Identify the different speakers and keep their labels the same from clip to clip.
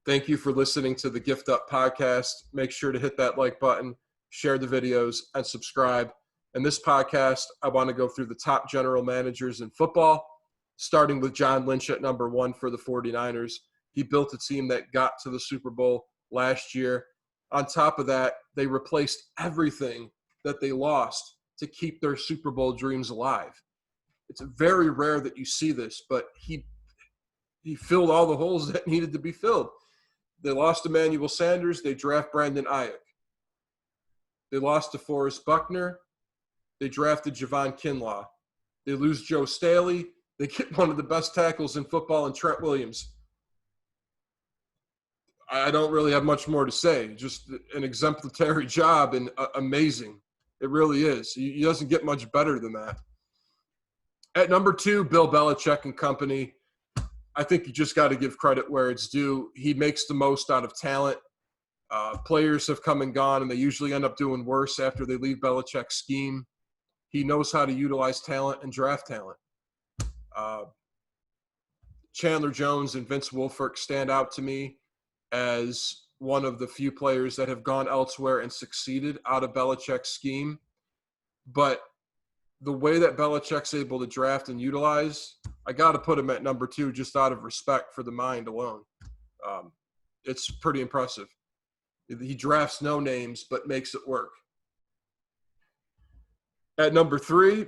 Speaker 1: Thank you for listening to the Gift Up podcast. Make sure to hit that like button, share the videos, and subscribe. In this podcast, I want to go through the top general managers in football, starting with John Lynch at number 1 for the 49ers. He built a team that got to the Super Bowl last year. On top of that, they replaced everything that they lost to keep their Super Bowl dreams alive. It's very rare that you see this, but he filled all the holes that needed to be filled. They lost Emmanuel Sanders. They draft Brandon Ayuk. They lost DeForest Buckner. They drafted Javon Kinlaw. They lose Joe Staley. They get one of the best tackles in football in Trent Williams. I don't really have much more to say. Just an exemplary job and amazing. It really is. He doesn't get much better than that. At number 2, Bill Belichick and company. I think you just got to give credit where it's due. He makes the most out of talent. Players have come and gone, and they usually end up doing worse after they leave Belichick's scheme. He knows how to utilize talent and draft talent. Chandler Jones and Vince Wilfork stand out to me as one of the few players that have gone elsewhere and succeeded out of Belichick's scheme. But the way that Belichick's able to draft and utilize, I got to put him at number 2 just out of respect for the mind alone. It's pretty impressive. He drafts no names but makes it work. At number 3,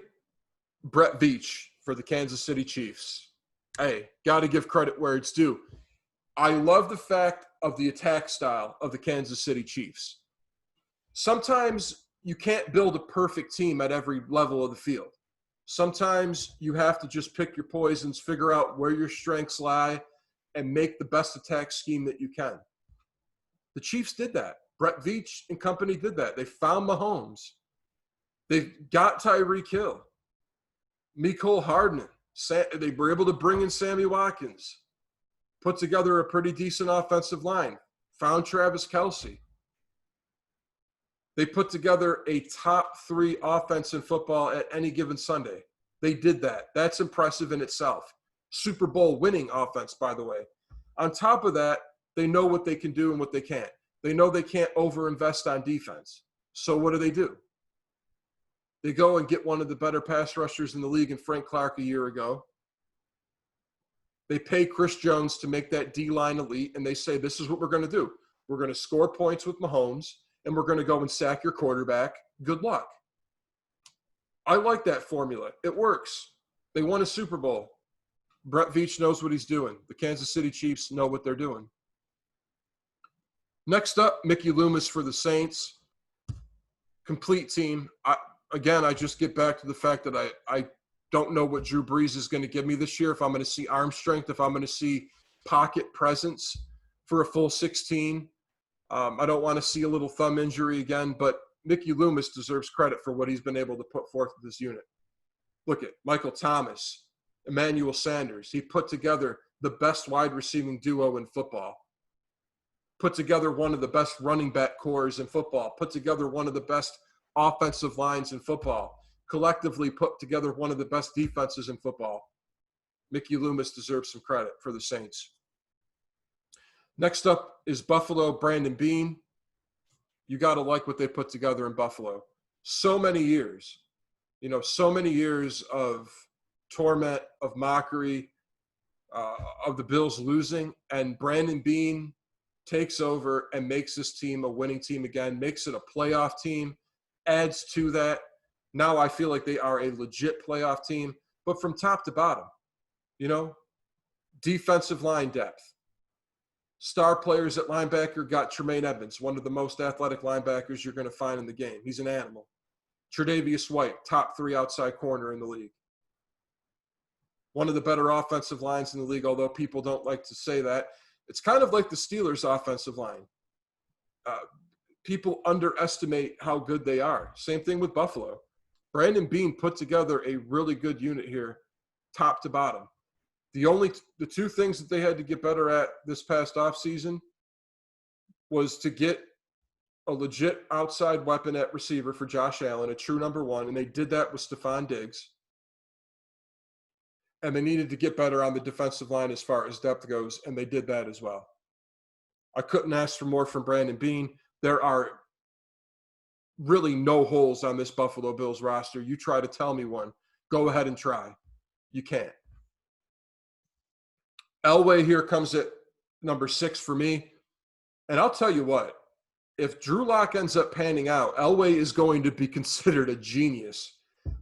Speaker 1: Brett Veach for the Kansas City Chiefs. Hey, got to give credit where it's due. I love the fact of the attack style of the Kansas City Chiefs. Sometimes you can't build a perfect team at every level of the field. Sometimes you have to just pick your poisons, figure out where your strengths lie, and make the best attack scheme that you can. The Chiefs did that. Brett Veach and company did that. They found Mahomes. They got Tyreek Hill. Mecole Hardman. They were able to bring in Sammy Watkins. Put together a pretty decent offensive line. Found Travis Kelce. They put together a top 3 offense in football at any given Sunday. They did that. That's impressive in itself. Super Bowl winning offense, by the way. On top of that, they know what they can do and what they can't. They know they can't overinvest on defense. So what do? They go and get one of the better pass rushers in the league in Frank Clark a year ago. They pay Chris Jones to make that D-line elite, and they say, this is what we're going to do. We're going to score points with Mahomes, and we're going to go and sack your quarterback. Good luck. I like that formula. It works. They won a Super Bowl. Brett Veach knows what he's doing. The Kansas City Chiefs know what they're doing. Next up, Mickey Loomis for the Saints. Complete team. I just get back to the fact that I don't know what Drew Brees is going to give me this year, if I'm going to see arm strength, if I'm going to see pocket presence for a full 16. I don't want to see a little thumb injury again, but Mickey Loomis deserves credit for what he's been able to put forth with this unit. Look at Michael Thomas, Emmanuel Sanders. He put together the best wide receiving duo in football. Put together one of the best running back cores in football. Put together one of the best offensive lines in football. Collectively put together one of the best defenses in football. Mickey Loomis deserves some credit for the Saints. Next up is Buffalo, Brandon Beane. You got to like what they put together in Buffalo. So many years of torment, of mockery, of the Bills losing, and Brandon Beane takes over and makes this team a winning team again, makes it a playoff team, adds to that. Now I feel like they are a legit playoff team, but from top to bottom, defensive line depth. Star players at linebacker got Tremaine Edmonds, one of the most athletic linebackers you're going to find in the game. He's an animal. Tre'Davious White, top 3 outside corner in the league. One of the better offensive lines in the league, although people don't like to say that. It's kind of like the Steelers' offensive line. People underestimate how good they are. Same thing with Buffalo. Brandon Beane put together a really good unit here, top to bottom. The 2 things that they had to get better at this past offseason was to get a legit outside weapon at receiver for Josh Allen, a true number 1, and they did that with Stephon Diggs. And they needed to get better on the defensive line as far as depth goes, and they did that as well. I couldn't ask for more from Brandon Beane. There are really no holes on this Buffalo Bills roster. You try to tell me one. Go ahead and try. You can't. Elway here comes at number 6 for me. And I'll tell you what, if Drew Lock ends up panning out, Elway is going to be considered a genius.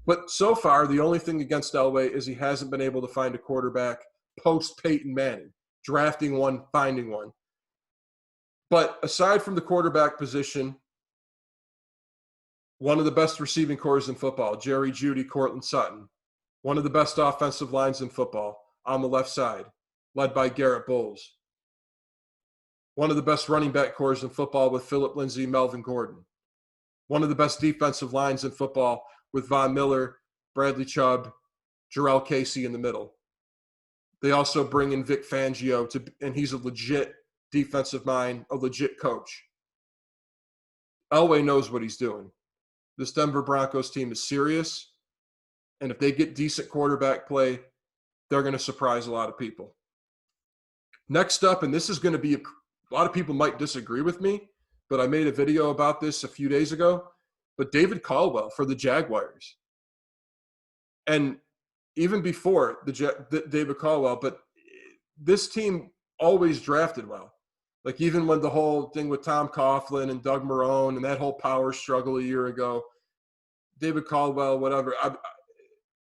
Speaker 1: But so far, the only thing against Elway is he hasn't been able to find a quarterback post Peyton Manning, drafting one, finding one. But aside from the quarterback position, one of the best receiving corps in football, Jerry Jeudy, Cortland Sutton. One of the best offensive lines in football on the left side, led by Garrett Bowles. One of the best running back corps in football with Phillip Lindsay, Melvin Gordon. One of the best defensive lines in football with Von Miller, Bradley Chubb, Jarrell Casey in the middle. They also bring in Vic Fangio, and he's a legit defensive mind, a legit coach. Elway knows what he's doing. This Denver Broncos team is serious, and if they get decent quarterback play, they're going to surprise a lot of people. Next up, and this is going to be a lot of people might disagree with me, but I made a video about this a few days ago, but David Caldwell for the Jaguars. And even before David Caldwell, but this team always drafted well. Like even when the whole thing with Tom Coughlin and Doug Marrone and that whole power struggle a year ago, David Caldwell, whatever.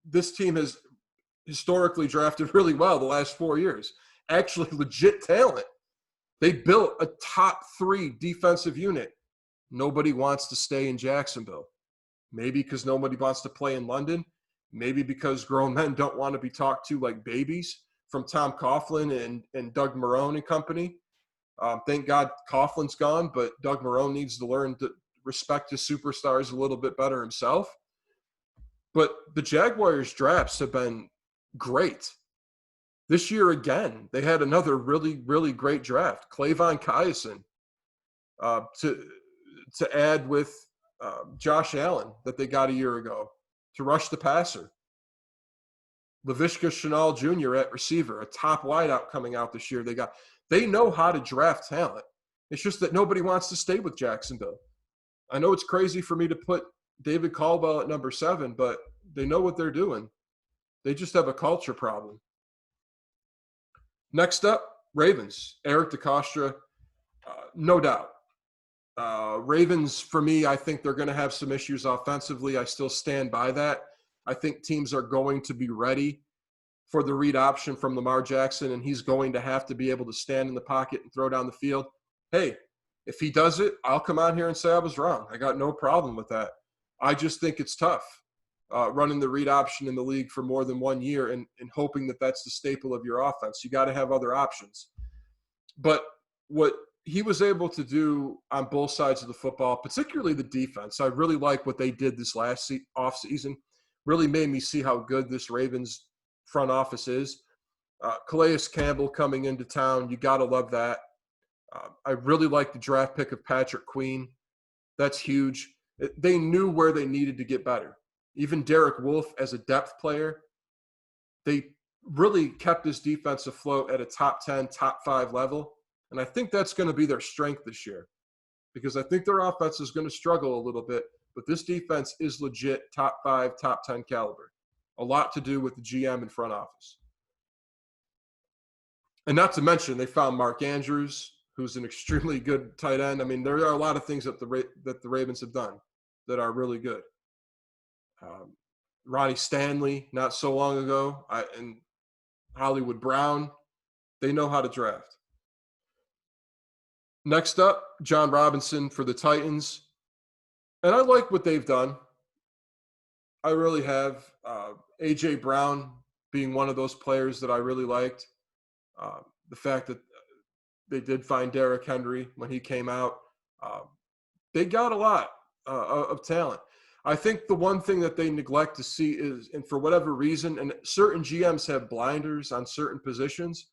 Speaker 1: This team has historically drafted really well the last 4 years. Actually, legit talent. They built a top 3 defensive unit. Nobody wants to stay in Jacksonville. Maybe because nobody wants to play in London. Maybe because grown men don't want to be talked to like babies from Tom Coughlin and Doug Marrone and company. Thank God Coughlin's gone, but Doug Marrone needs to learn to respect his superstars a little bit better himself. But the Jaguars' drafts have been great. This year again, they had another really, really great draft. Clavon Kiason to add with Josh Allen that they got a year ago to rush the passer. Laviska Shenault Jr. at receiver, a top wideout coming out this year. They know how to draft talent. It's just that nobody wants to stay with Jacksonville. I know it's crazy for me to put David Caldwell at number 7, but they know what they're doing. They just have a culture problem. Next up, Ravens. Eric DeCosta, no doubt. Ravens, for me, I think they're going to have some issues offensively. I still stand by that. I think teams are going to be ready for the read option from Lamar Jackson, and he's going to have to be able to stand in the pocket and throw down the field. Hey, if he does it, I'll come out here and say I was wrong. I got no problem with that. I just think it's tough running the read option in the league for more than 1 year and hoping that that's the staple of your offense. You got to have other options. But what he was able to do on both sides of the football, particularly the defense, I really like what they did this last offseason. Really made me see how good this Ravens front office is. Calais Campbell coming into town, you got to love that. I really like the draft pick of Patrick Queen. That's huge. They knew where they needed to get better. Even Derek Wolfe as a depth player, they really kept this defense afloat at a top 10, top 5 level. And I think that's going to be their strength this year because I think their offense is going to struggle a little bit, but this defense is legit top 5, top 10 caliber. A lot to do with the GM and front office. And not to mention, they found Mark Andrews, who's an extremely good tight end. I mean, there are a lot of things that the Ravens have done that are really good. Ronnie Stanley, not so long ago, and Hollywood Brown, they know how to draft. Next up, John Robinson for the Titans. And I like what they've done. I really have. A.J. Brown being one of those players that I really liked. The fact that they did find Derrick Henry when he came out. They got a lot of talent. I think the one thing that they neglect to see is, and for whatever reason, and certain GMs have blinders on certain positions,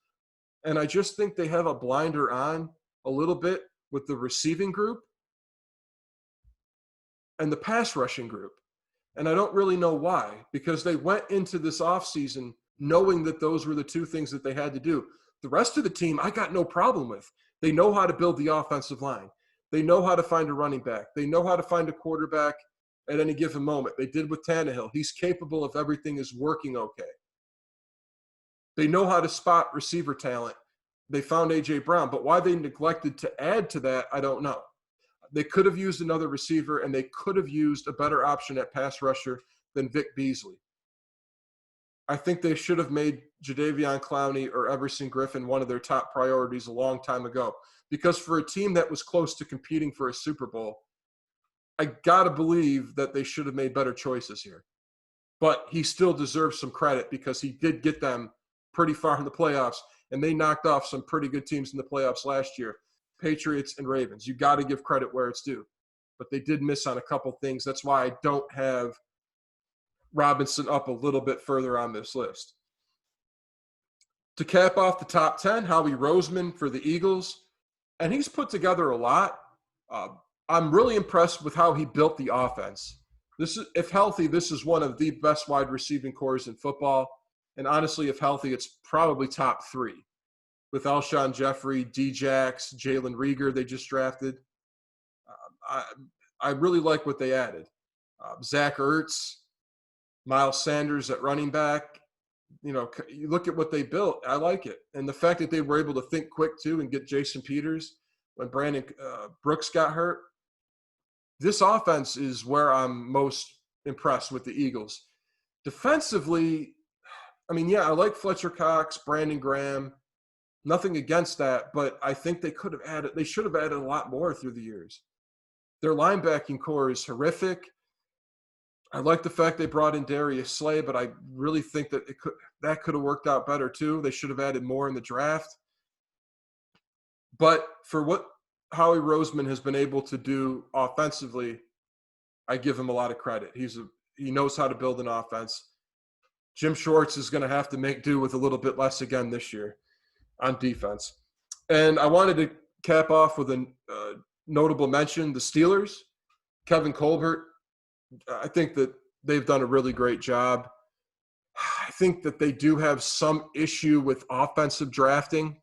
Speaker 1: and I just think they have a blinder on a little bit with the receiving group and the pass rushing group. And I don't really know why, because they went into this offseason knowing that those were the two things that they had to do. The rest of the team, I got no problem with. They know how to build the offensive line. They know how to find a running back. They know how to find a quarterback at any given moment. They did with Tannehill. He's capable if everything is working okay. They know how to spot receiver talent. They found A.J. Brown, but why they neglected to add to that, I don't know. They could have used another receiver, and they could have used a better option at pass rusher than Vic Beasley. I think they should have made Jadeveon Clowney or Everson Griffin one of their top priorities a long time ago. Because for a team that was close to competing for a Super Bowl, I got to believe that they should have made better choices here. But he still deserves some credit because he did get them pretty far in the playoffs, and they knocked off some pretty good teams in the playoffs last year, Patriots and Ravens. You got to give credit where it's due. But they did miss on a couple things. That's why I don't have Robinson up a little bit further on this list. To cap off the top 10, Howie Roseman for the Eagles. And he's put together a lot. I'm really impressed with how he built the offense. This is, if healthy, this is one of the best wide receiving cores in football. And honestly, if healthy, it's probably top 3. With Alshon Jeffrey, D-Jax, Jalen Reagor they just drafted. I really like what they added. Zach Ertz, Miles Sanders at running back. You know, you look at what they built. I like it. And the fact that they were able to think quick, too, and get Jason Peters when Brandon Brooks got hurt. This offense is where I'm most impressed with the Eagles. Defensively, I mean, yeah, I like Fletcher Cox, Brandon Graham. Nothing against that, but I think they should have added a lot more through the years. Their linebacking core is horrific. I like the fact they brought in Darius Slay, but I really think that that could have worked out better too. They should have added more in the draft. But for what Howie Roseman has been able to do offensively, I give him a lot of credit. He knows how to build an offense. Jim Schwartz is going to have to make do with a little bit less again this year on defense. And I wanted to cap off with a notable mention, the Steelers, Kevin Colbert. I think that they've done a really great job. I think that they do have some issue with offensive drafting.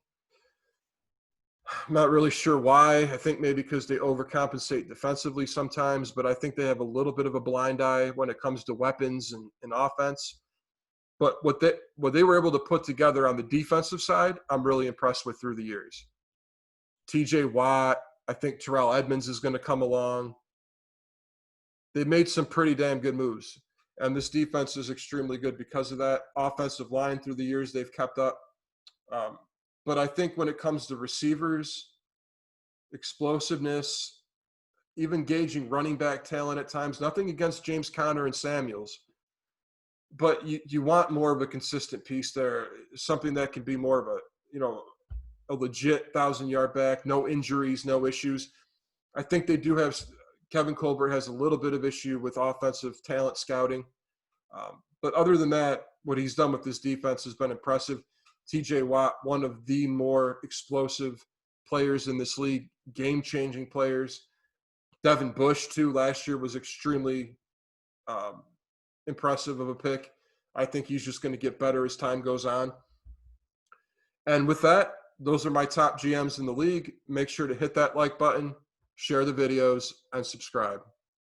Speaker 1: I'm not really sure why. I think maybe because they overcompensate defensively sometimes, but I think they have a little bit of a blind eye when it comes to weapons and offense. But what they were able to put together on the defensive side, I'm really impressed with through the years. T.J. Watt, I think Terrell Edmonds is going to come along. They made some pretty damn good moves. And this defense is extremely good because of that. Offensive line through the years they've kept up. But I think when it comes to receivers, explosiveness, even gauging running back talent at times, nothing against James Conner and Samuels, but you want more of a consistent piece there, something that can be more of a legit 1,000-yard back, no injuries, no issues. I think they do have – Kevin Colbert has a little bit of issue with offensive talent scouting. But other than that, what he's done with this defense has been impressive. T.J. Watt, one of the more explosive players in this league, game-changing players. Devin Bush, too, last year was extremely impressive of a pick. I think he's just going to get better as time goes on. And with that, those are my top GMs in the league. Make sure to hit that like button, share the videos, and subscribe.